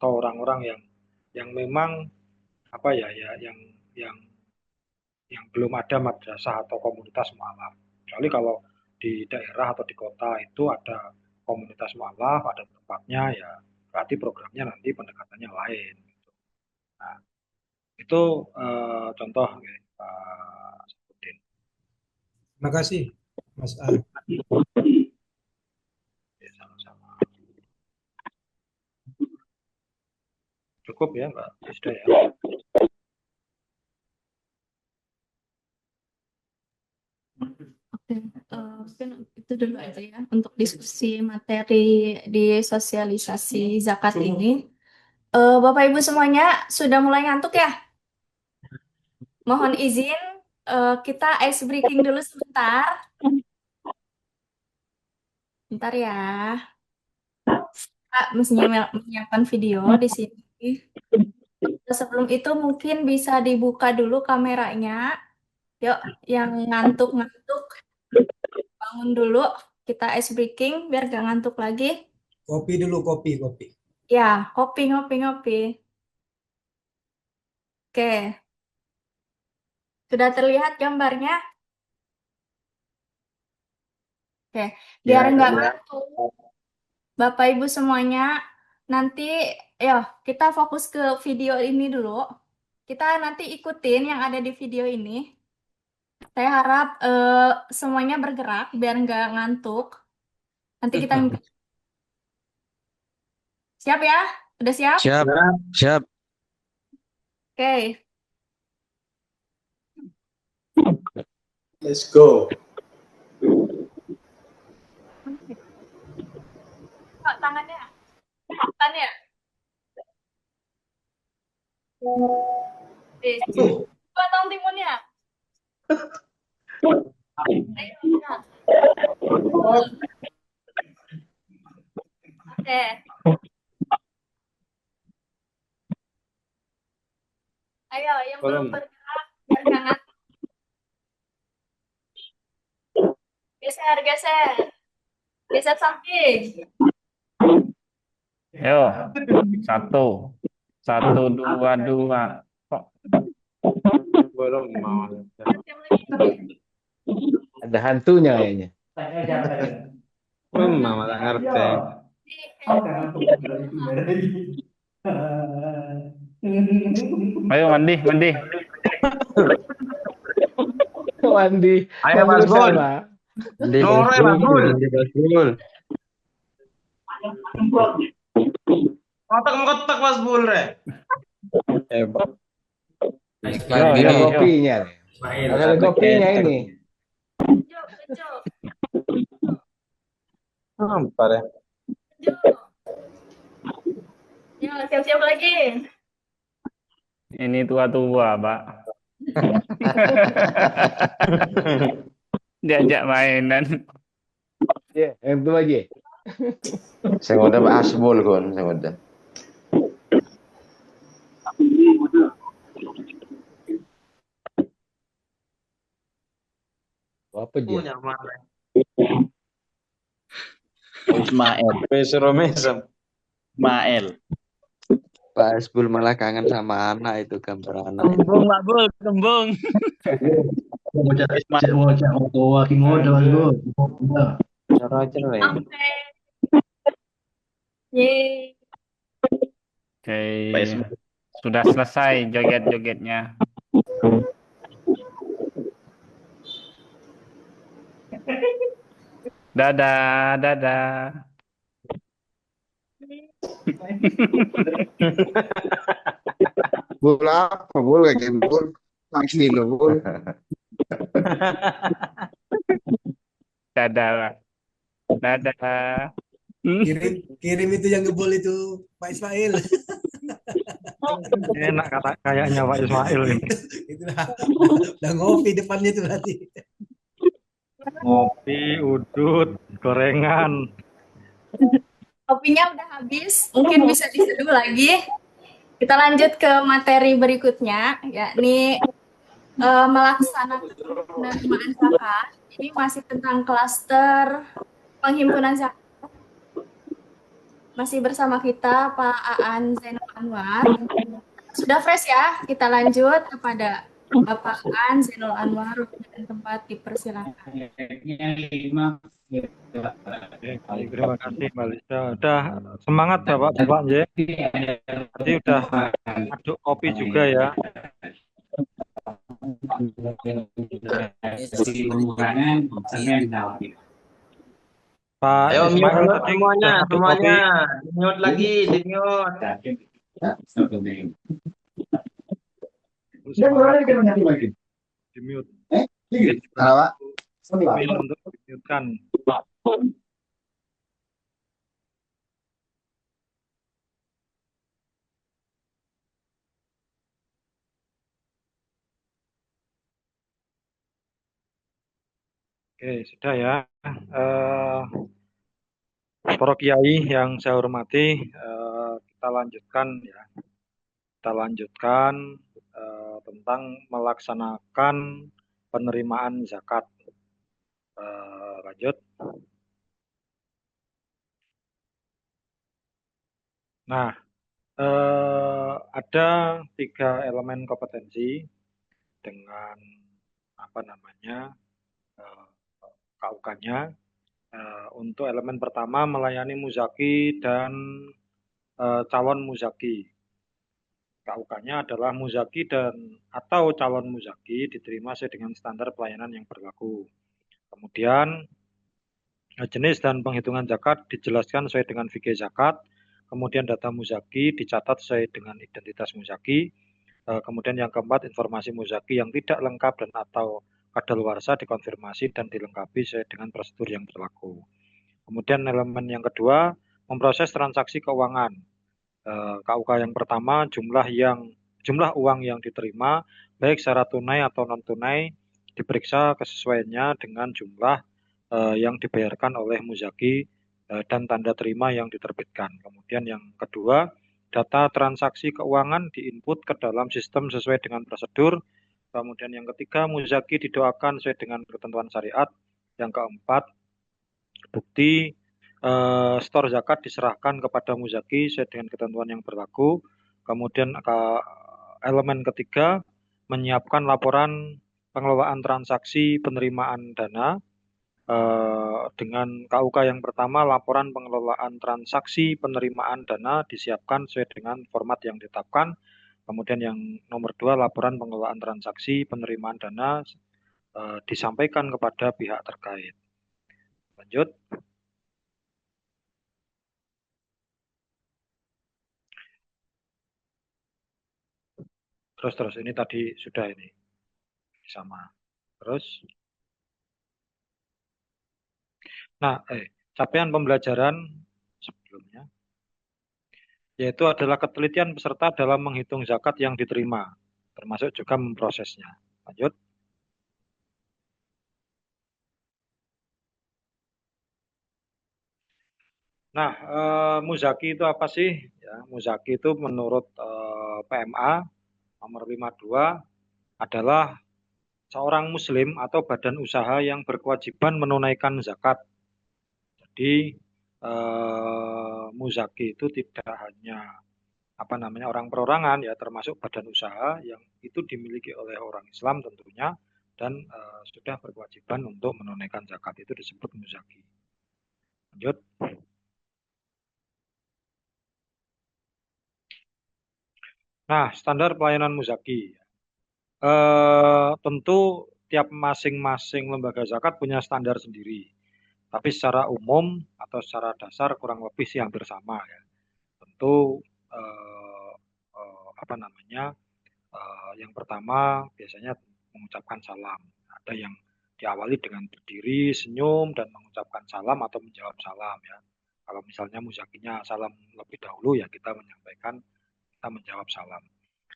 atau orang-orang yang memang apa ya yang yang belum ada madrasah atau komunitas mualaf. Kecuali kalau di daerah atau di kota itu ada komunitas mualaf, ada tempatnya ya berarti programnya nanti pendekatannya lain. Nah, itu contoh ya, Pak Sabudin. Terima kasih, Mas A. Ya, sama-sama. Cukup ya Mbak Isda ya. Oke, mungkin itu dulu aja ya untuk diskusi materi di sosialisasi zakat ini. Bapak Ibu semuanya sudah mulai ngantuk ya? Mohon izin, kita ice breaking dulu sebentar. Bentar ya. Pak, mestinya menyiapkan video di sini. Sebelum itu mungkin bisa dibuka dulu kameranya. Yuk, yang ngantuk-ngantuk, bangun dulu. Kita ice breaking biar gak ngantuk lagi. Kopi dulu, kopi. Ya, kopi, ngopi, ngopi. Oke, sudah terlihat gambarnya? Oke, biar Ya, nggak ya. ngantuk, Bapak Ibu semuanya, nanti ya kita fokus ke video ini dulu. Kita nanti ikutin yang ada di video ini. Saya harap semuanya bergerak biar nggak ngantuk. Nanti kita siap ya? Udah siap? Siap, siap. Oke. Let's go. Kok tangannya? Tangannya? Coba tong timunnya. Ayo, ya. Oke. Ayo, yang belum bergerak biar nggak ngantuk. Geser, geser. Geser samping. Yo, satu, satu, dua, dua. Kok Belum mau. Macam lagi. Ada hantunya kayaknya. Mama tak ngerti. ayo mandi, mandi. Mandi. Ayo, Mandi Mas Bun. bersama. Sore, Mas Bun. Kotak-kotak Mas Bun, re. Hebat. Yo, Ada yo, yo. kopinya. Ada kopinya ini. Bejo, bejo. Apa ya? Bejo. Ya, siap-siap lagi. Ini tua-tua, Pak. Diajak mainan. Ya, yang itu aja. Saya ngoda Pak Asbul kon, saya ngoda. Apa dia? Ismail, Besok mesem. Ismail. Pak Asbul malah kangen sama anak itu gambar anak. Kembung, Pak Bul, kembung. Cara cerewet. Oke. Yeay. Oke. Pak Ismail. Sudah selesai joget-jogetnya. Dadah, dadah. Bul apa bul kayak gitu bul? Asli lo bul. Dadah, Pak. Dadah. Kirim itu yang ngebul itu Pak Ismail. Enak kata kayaknya Pak Ismail ini. Itulah. Udah ngopi depannya itu berarti. Ngopi, udut, gorengan. Kopinya udah habis, mungkin bisa diseduh lagi. Kita lanjut ke materi berikutnya, yakni melaksanakan penerimaan zakat. Ini masih tentang klaster penghimpunan zakat. masih bersama kita Pak Aan Zainul Anwar. Sudah fresh ya, kita lanjut kepada Bapak Aan Zainul Anwar, dan tempat dipersilakan. Baik, terima kasih Mbak Lisa. Udah semangat Bapak-Bapak ya. Tadi udah aduk kopi juga ya. Pak Ayo mute Ismail mute tadi semuanya, udah aduk kopi. semuanya. Di mute lagi, di mute. Semangat di mute. Kenapa? Ismail untuk di-mute-kan. Oke, sudah ya. Para kiai yang saya hormati, kita lanjutkan ya. Kita lanjutkan tentang melaksanakan penerimaan zakat. Lanjut. Nah, ada 3 elemen kompetensi dengan KUK-nya. Untuk elemen pertama melayani muzaki dan calon muzaki. KUK-nya adalah muzaki dan atau calon muzaki diterima sesuai dengan standar pelayanan yang berlaku. Kemudian jenis dan penghitungan zakat dijelaskan sesuai dengan fikih zakat. Kemudian data muzaki dicatat sesuai dengan identitas muzaki. Kemudian yang keempat, informasi muzaki yang tidak lengkap dan atau kadaluarsa dikonfirmasi dan dilengkapi sesuai dengan prosedur yang berlaku. Kemudian elemen yang kedua, memproses transaksi keuangan. KUK yang pertama, jumlah uang yang diterima baik secara tunai atau non tunai diperiksa kesesuaiannya dengan jumlah yang dibayarkan oleh muzaki dan tanda terima yang diterbitkan. Kemudian yang kedua, data transaksi keuangan diinput ke dalam sistem sesuai dengan prosedur. Kemudian yang ketiga, muzaki didoakan sesuai dengan ketentuan syariat. Yang keempat, bukti stor zakat diserahkan kepada muzaki sesuai dengan ketentuan yang berlaku. Kemudian elemen ketiga, menyiapkan laporan pengelolaan transaksi penerimaan dana. Dengan KUK yang pertama, laporan pengelolaan transaksi penerimaan dana disiapkan sesuai dengan format yang ditetapkan. Kemudian yang nomor 2, laporan pengelolaan transaksi penerimaan dana disampaikan kepada pihak terkait. Lanjut. Terus ini tadi sudah ini sama. Terus. Nah, capaian pembelajaran sebelumnya yaitu adalah ketelitian peserta dalam menghitung zakat yang diterima, termasuk juga memprosesnya. Lanjut. Nah, muzaki itu apa sih? Ya, muzaki itu menurut PMA nomor 52 adalah seorang muslim atau badan usaha yang berkewajiban menunaikan zakat. Jadi muzaki itu tidak hanya orang perorangan ya, termasuk badan usaha yang itu dimiliki oleh orang Islam tentunya dan sudah berkewajiban untuk menunaikan zakat, itu disebut muzaki. Lanjut. Nah, standar pelayanan muzaki. Tentu tiap masing-masing lembaga zakat punya standar sendiri. Tapi secara umum atau secara dasar kurang lebih sih hampir sama ya. Tentu yang pertama biasanya mengucapkan salam. Ada yang diawali dengan berdiri, senyum dan mengucapkan salam atau menjawab salam ya. Kalau misalnya muzakinya salam lebih dahulu ya kita menjawab salam.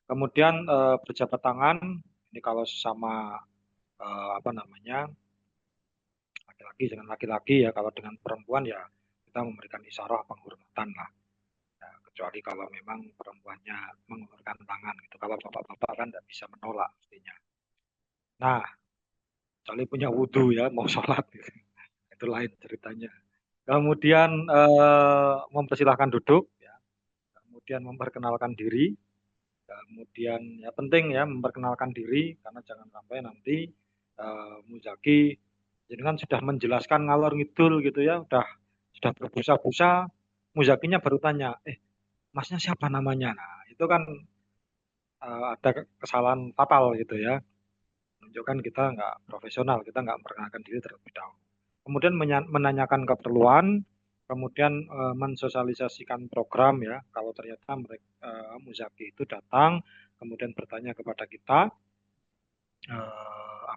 Kemudian berjabat tangan, ini kalau sesama laki-laki dengan laki-laki ya, kalau dengan perempuan ya kita memberikan isyarah penghormatan lah. Ya, kecuali kalau memang perempuannya mengulurkan tangan gitu. Kalau bapak-bapak kan tidak bisa menolak mestinya. Nah, kecuali punya wudhu ya mau sholat gitu. Itu lain ceritanya. Kemudian mempersilahkan duduk, ya. Kemudian memperkenalkan diri. Kemudian ya penting ya memperkenalkan diri karena jangan sampai nanti Muzaki jadi kan sudah menjelaskan ngalor ngidul gitu ya, sudah berbusa-busa, Muzakinya baru tanya, masnya siapa namanya? Nah, itu kan ada kesalahan fatal gitu ya. Menunjukkan kita nggak profesional, kita nggak memperkenalkan diri terlebih dahulu. Kemudian menanyakan keperluan, kemudian mensosialisasikan program ya. Kalau ternyata Muzaki itu datang, kemudian bertanya kepada kita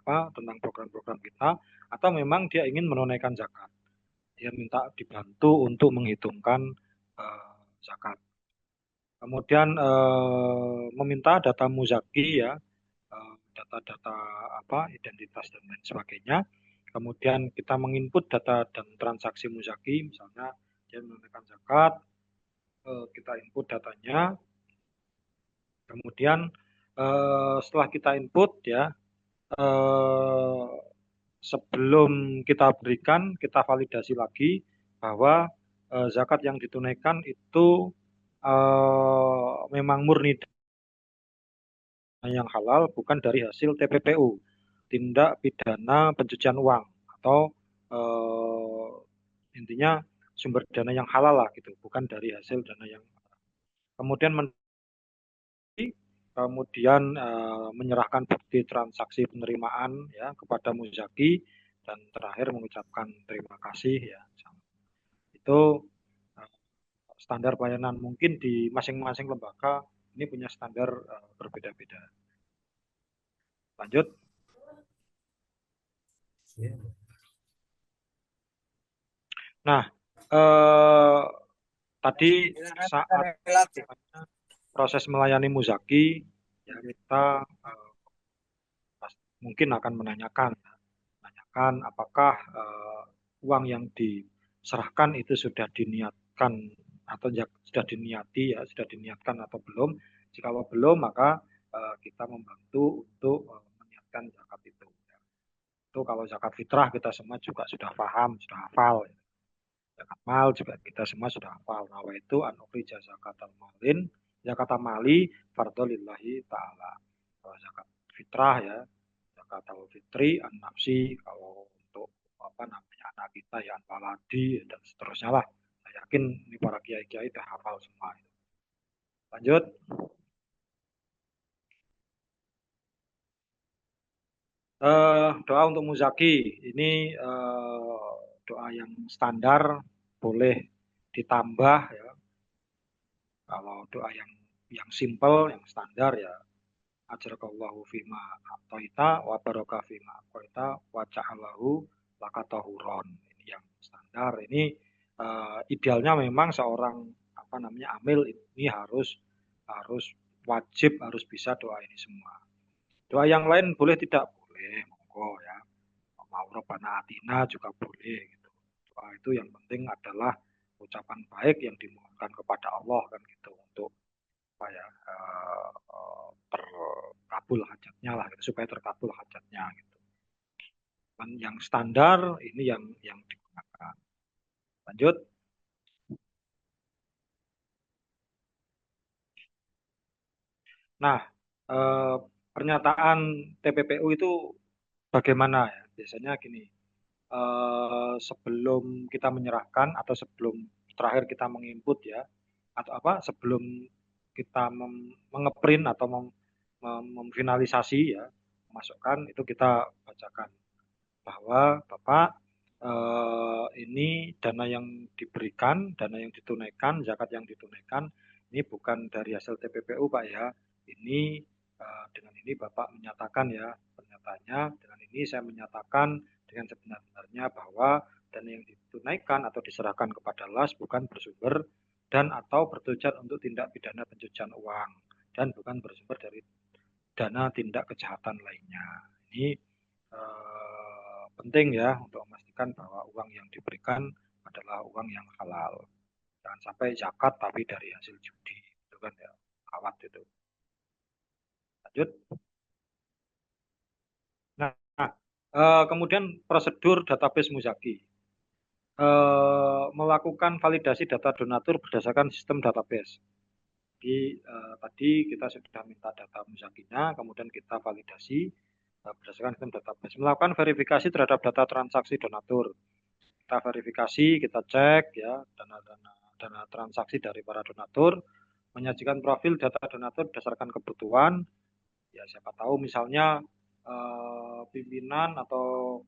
tentang program-program kita, atau memang dia ingin menunaikan zakat. Dia minta dibantu untuk menghitungkan zakat. Kemudian meminta data Muzaki ya, data-data identitas dan lain sebagainya. Kemudian kita menginput data dan transaksi Muzaki, misalnya dia menunaikan zakat, kita input datanya. Kemudian setelah kita input ya, sebelum kita berikan, kita validasi lagi bahwa zakat yang ditunaikan itu memang murni yang halal, bukan dari hasil TPPU, tindak pidana pencucian uang, atau intinya sumber dana yang halal lah gitu, bukan dari hasil dana yang kemudian menyerahkan bukti transaksi penerimaan ya kepada Muzaki, dan terakhir mengucapkan terima kasih ya. Itu standar pelayanan, mungkin di masing-masing lembaga ini punya standar berbeda-beda. Lanjut. Nah, tadi saat proses melayani Muzaki ya kita mungkin akan menanyakan apakah uang yang diserahkan itu sudah diniatkan atau sudah diniatkan atau belum. Jika belum, maka kita membantu untuk meniatkan zakat itu. Itu kalau zakat fitrah kita semua juga sudah paham, sudah hafal. Zakat mal juga kita semua sudah hafal. Nawa itu an ukhrija zakatal malin, zakat mali fardholillahi ta'ala. Kalau zakat fitrah ya, zakatul fitri an nafsi, kalau untuk anak kita ya an waladi dan seterusnya lah. Saya yakin ini para kiai-kiai sudah hafal semua. Lanjut. Doa untuk Muzaki ini doa yang standar, boleh ditambah ya. Kalau doa yang simple, yang standar ya, ajrakallahu fima a'taita wa baraka fima a'taita wa ja'alahu laka tahuron. Ini yang standar. Ini idealnya memang seorang amil ini harus wajib harus bisa doa ini semua. Doa yang lain boleh tidak? Boleh, monggo ya. Mau Rabbana atina juga boleh gitu. Doa itu yang penting adalah ucapan baik yang dimohonkan kepada Allah kan gitu, untuk terkabul hajatnya lah gitu, supaya terkabul hajatnya gitu. Dan yang standar ini yang digunakan. Lanjut. Nah, pernyataan TPPU itu bagaimana ya? Biasanya gini, sebelum kita menyerahkan atau sebelum terakhir kita menginput ya, atau sebelum kita mengeprint atau memfinalisasi ya, masukkan itu kita bacakan bahwa Bapak ini dana yang diberikan, dana yang ditunaikan, zakat yang ditunaikan ini bukan dari hasil TPPU Pak ya. Ini dengan ini Bapak menyatakan ya, pernyataannya dengan ini saya menyatakan dengan sebenar-benarnya bahwa dana yang ditunaikan atau diserahkan kepada LAS bukan bersumber dan atau bertujuan untuk tindak pidana pencucian uang dan bukan bersumber dari dana tindak kejahatan lainnya. Ini penting ya untuk memastikan bahwa uang yang diberikan adalah uang yang halal. Jangan sampai zakat tapi dari hasil judi, itu kan ya kawat itu. Lanjut. Nah, kemudian prosedur database Muzaki. melakukan validasi data donatur berdasarkan sistem database. Jadi tadi kita sudah minta data Muzakina, kemudian kita validasi berdasarkan sistem database. Melakukan verifikasi terhadap data transaksi donatur. Kita verifikasi, kita cek ya dana transaksi dari para donatur, menyajikan profil data donatur berdasarkan kebutuhan. Ya siapa tahu misalnya pimpinan atau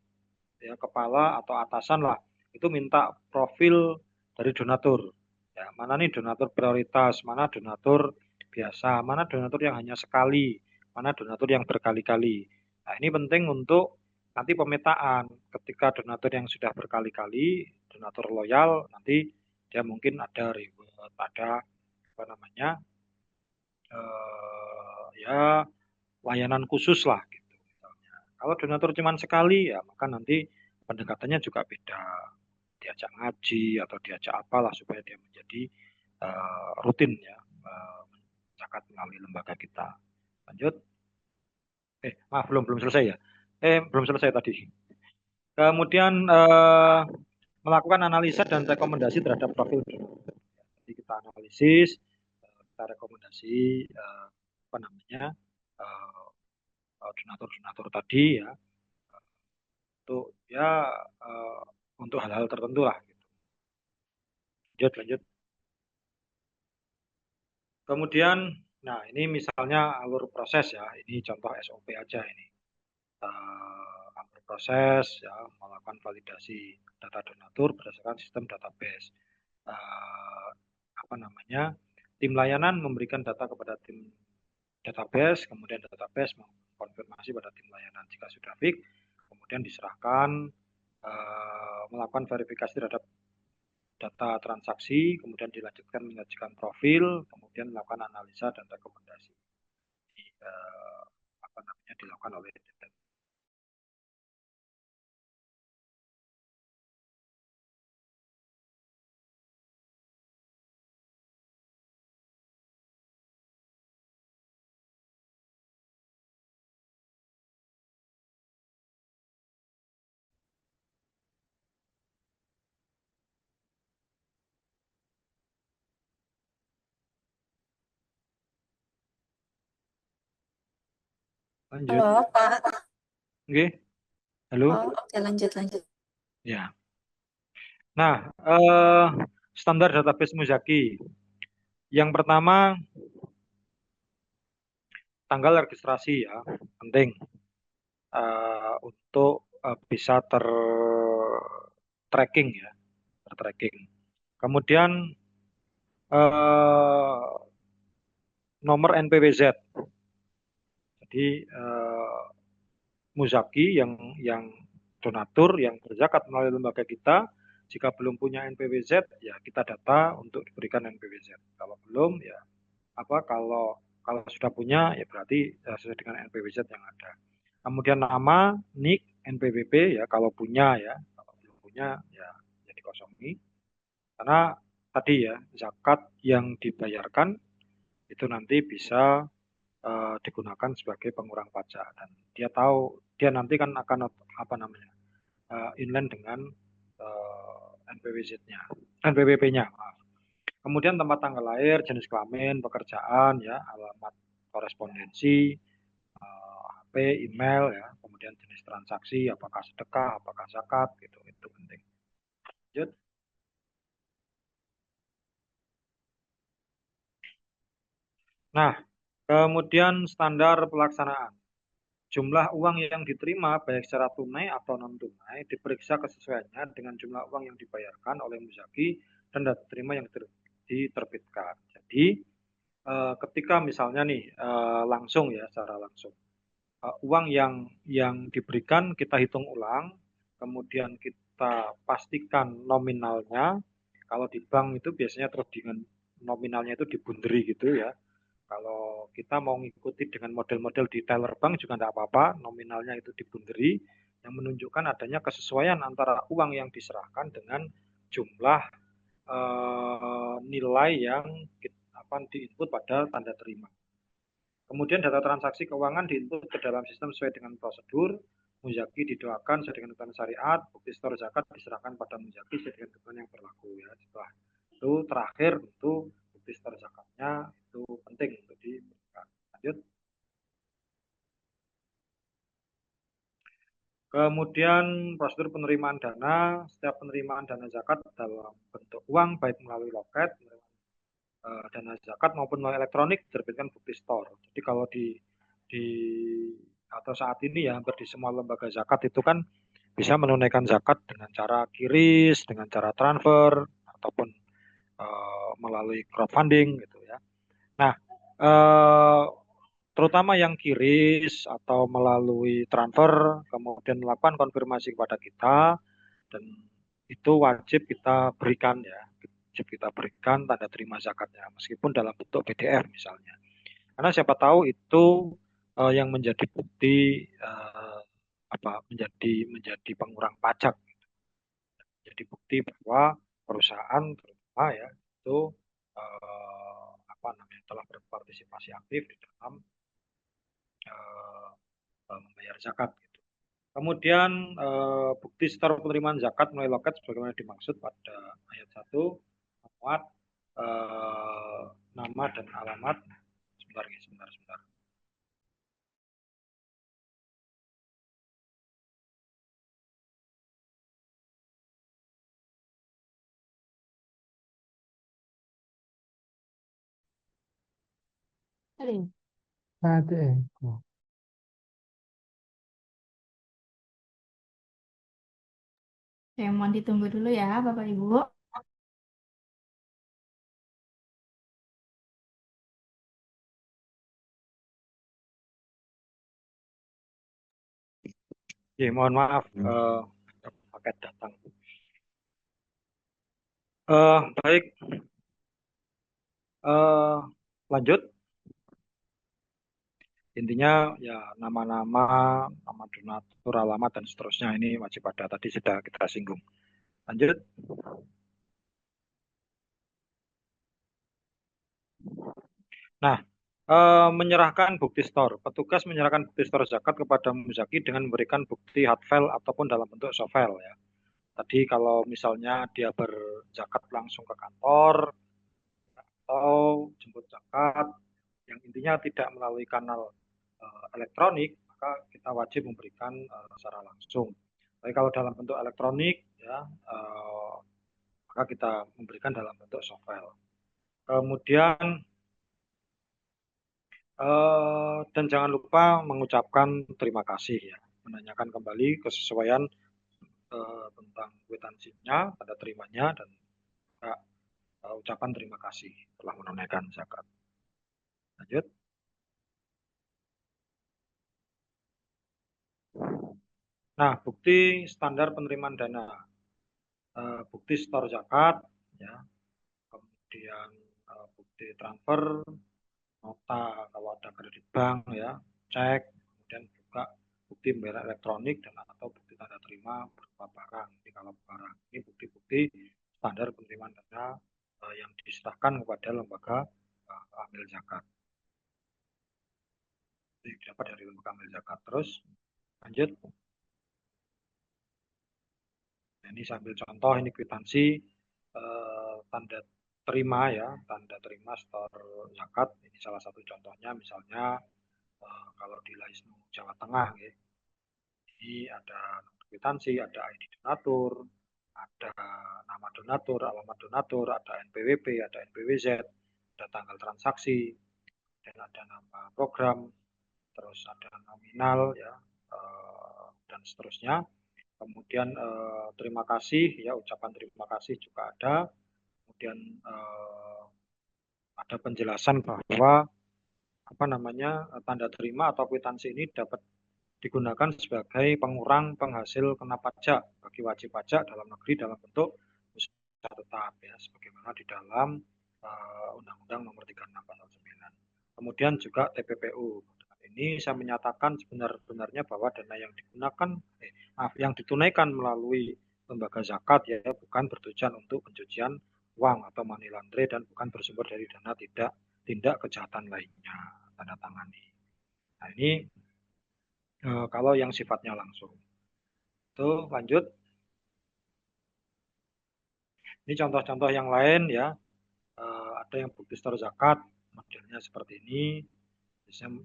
ya kepala atau atasan lah itu minta profil dari donatur. Ya, mana nih donatur prioritas, mana donatur biasa, mana donatur yang hanya sekali, mana donatur yang berkali-kali. Nah, ini penting untuk nanti pemetaan. Ketika donatur yang sudah berkali-kali, donatur loyal, nanti dia mungkin ada reward, ada apa namanya, ya layanan khusus lah gitu. Misalnya. Kalau donatur cuma sekali, ya maka nanti pendekatannya juga beda. Diajak ngaji atau diajak apalah supaya dia menjadi rutin ya zakat melalui lembaga kita. Lanjut. Maaf belum selesai ya. Belum selesai tadi. Kemudian melakukan analisa dan rekomendasi terhadap profil. Jadi kita analisis, kita rekomendasi apa namanya donatur-donatur tadi ya untuk ya untuk hal-hal tertentu lah. Gitu. Lanjut. Kemudian, nah ini misalnya alur proses ya, ini contoh SOP aja ini. Alur proses ya, melakukan validasi data donatur berdasarkan sistem database. Apa namanya? Tim layanan memberikan data kepada tim database, kemudian database mengkonfirmasi pada tim layanan jika sudah fix, kemudian diserahkan melakukan verifikasi terhadap data transaksi, kemudian dilanjutkan menyajikan profil, kemudian melakukan analisa dan rekomendasi. Jadi, apa namanya dilakukan oleh DTM. Lanjut. Halo, Pak. Oke. Halo. Oh, oke, lanjut. Ya. Nah, standar database Muzaki. Yang pertama, tanggal registrasi ya, penting untuk bisa tracking ya, tertracking. Kemudian nomor NPWZ. Jadi Muzaki yang donatur yang berzakat melalui lembaga kita, jika belum punya NPWZ ya kita data untuk diberikan NPWZ. Kalau belum ya kalau sudah punya ya berarti sesuai dengan NPWZ yang ada. Kemudian nama, NIK, NPWP ya kalau punya ya, kalau belum punya ya dikosongi. Karena tadi ya zakat yang dibayarkan itu nanti bisa digunakan sebagai pengurang pajak dan dia tahu dia nanti kan akan apa namanya inline dengan NPWZ-nya, NPWP-nya. Kemudian tempat tanggal lahir, jenis kelamin, pekerjaan ya, alamat korespondensi, HP, email ya, kemudian jenis transaksi, apakah sedekah, apakah zakat gitu, itu penting. Lanjut. Nah, kemudian standar pelaksanaan. Jumlah uang yang diterima baik secara tunai atau non tunai diperiksa kesesuaiannya dengan jumlah uang yang dibayarkan oleh Muzaki dan data terima yang diterbitkan. Jadi ketika misalnya nih langsung ya secara langsung uang yang diberikan kita hitung ulang, kemudian kita pastikan nominalnya. Kalau di bank itu biasanya terus dengan nominalnya itu dibunderi gitu ya. Kalau kita mau ngikuti dengan model-model di teller bank juga tidak apa-apa, nominalnya itu dibunderi, yang menunjukkan adanya kesesuaian antara uang yang diserahkan dengan jumlah nilai yang diinput pada tanda terima. Kemudian data transaksi keuangan diinput ke dalam sistem sesuai dengan prosedur, muzaki didoakan sesuai dengan ketentuan syariat, bukti setor zakat diserahkan pada muzaki sesuai dengan ketentuan yang berlaku ya. Setelah itu terakhir tentu bukti setor zakatnya itu penting untuk diberikan. Lanjut. Kemudian prosedur penerimaan dana, setiap penerimaan dana zakat dalam bentuk uang baik melalui loket, dana zakat maupun melalui elektronik diterbitkan bukti store. Jadi kalau di atau saat ini ya hampir di semua lembaga zakat itu kan bisa menunaikan zakat dengan cara QRIS, dengan cara transfer ataupun melalui crowdfunding gitu ya. Nah, terutama yang QRIS atau melalui transfer, kemudian melakukan konfirmasi kepada kita, dan itu wajib kita berikan ya, wajib kita berikan tanda terima zakatnya, meskipun dalam bentuk PDF misalnya. Karena siapa tahu itu yang menjadi bukti menjadi pengurang pajak, jadi bukti bahwa perusahaan terutama ya itu telah berpartisipasi aktif di dalam membayar zakat gitu. Kemudian bukti setor penerimaan zakat melalui loket sebagaimana dimaksud pada ayat 1 memuat nama dan alamat. Sebentar. Mohon ditunggu dulu ya, Bapak Ibu. Ya, mohon maaf, paket datang. Baik, lanjut. Intinya ya nama-nama, nama donatur, alamat dan seterusnya ini wajib ada. Tadi sudah kita singgung. Lanjut. Nah, menyerahkan bukti store. Petugas menyerahkan bukti store zakat kepada muzaki dengan memberikan bukti hard file ataupun dalam bentuk soft file ya. Tadi kalau misalnya dia berzakat langsung ke kantor atau jemput zakat, yang intinya tidak melalui kanal elektronik, maka kita wajib memberikan secara langsung. Tapi kalau dalam bentuk elektronik, ya, maka kita memberikan dalam bentuk soft file. Kemudian dan jangan lupa mengucapkan terima kasih ya, menanyakan kembali kesesuaian tentang kwitansinya, tanda terimanya, dan ucapan terima kasih telah menunaikan zakat. Lanjut. Nah, bukti standar penerimaan dana, bukti setor zakat, ya, kemudian bukti transfer, nota kalau ada kredit bank, ya, cek, kemudian juga bukti pembayaran elektronik dan atau bukti tanda terima berupa barang. Jadi kalau barang ini bukti-bukti standar penerimaan dana yang diserahkan kepada lembaga amil zakat. Jadi dapat dari lembaga amil zakat. Terus lanjut. Ini sambil contoh, ini kwitansi tanda terima ya, tanda terima setor zakat. Ini salah satu contohnya, misalnya kalau di Laisnu Jawa Tengah ya. Ini ada kwitansi, ada ID donatur, ada nama donatur, alamat donatur, ada NPWP, ada NPWZ, ada tanggal transaksi, dan ada nama program, terus ada nominal ya, dan seterusnya. Kemudian terima kasih ya, ucapan terima kasih juga ada. Kemudian ada penjelasan bahwa tanda terima atau kwitansi ini dapat digunakan sebagai pengurang penghasil kena pajak bagi wajib pajak dalam negeri dalam bentuk usaha tetap ya, sebagaimana di dalam Undang-Undang Nomor 36 Pasal 9. Kemudian juga TPPU. Ini saya menyatakan sebenarnya bahwa dana yang digunakan yang ditunaikan melalui lembaga zakat ya, bukan bertujuan untuk pencucian uang atau money laundry dan bukan bersumber dari dana tindak kejahatan lainnya. Tanda tangani. Nah, ini kalau yang sifatnya langsung. Tuh, lanjut. Ini contoh-contoh yang lain ya. Ada yang bukti store zakat, modelnya seperti ini. Biasanya,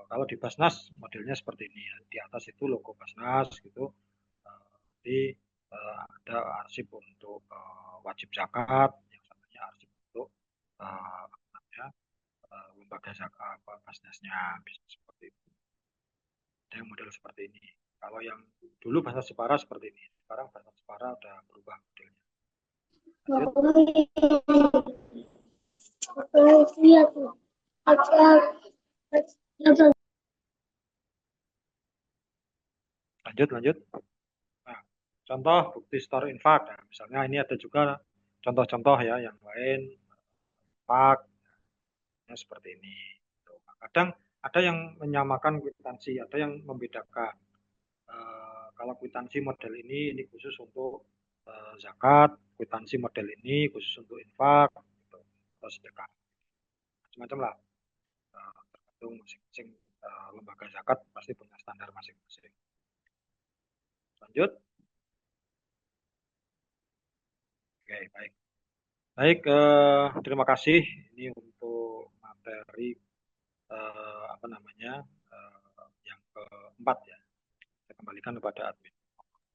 kalau di Basnas modelnya seperti ini ya. Di atas itu logo Basnas gitu. Jadi ada arsip untuk wajib zakat, yang satunya arsip untuk lembaga zakat Basnasnya, bisa seperti itu. Ada yang model seperti ini. Kalau yang dulu Basnas Jepara seperti ini, sekarang Basnas Jepara udah berubah modelnya. Lanjut. Nah, contoh bukti store infak. Nah, misalnya ini ada juga contoh-contoh ya yang lain infak seperti ini. Kadang ada yang menyamakan kwitansi, ada yang membedakan. Kalau kwitansi model ini khusus untuk zakat, kwitansi model ini khusus untuk infak, gitu, atau sedekah, macam-macam lah. Tergantung masing-masing lembaga zakat pasti punya standar masing-masing. Lanjut. Oke, baik. Baik, terima kasih. Ini untuk materi yang keempat ya. Saya kembalikan kepada admin.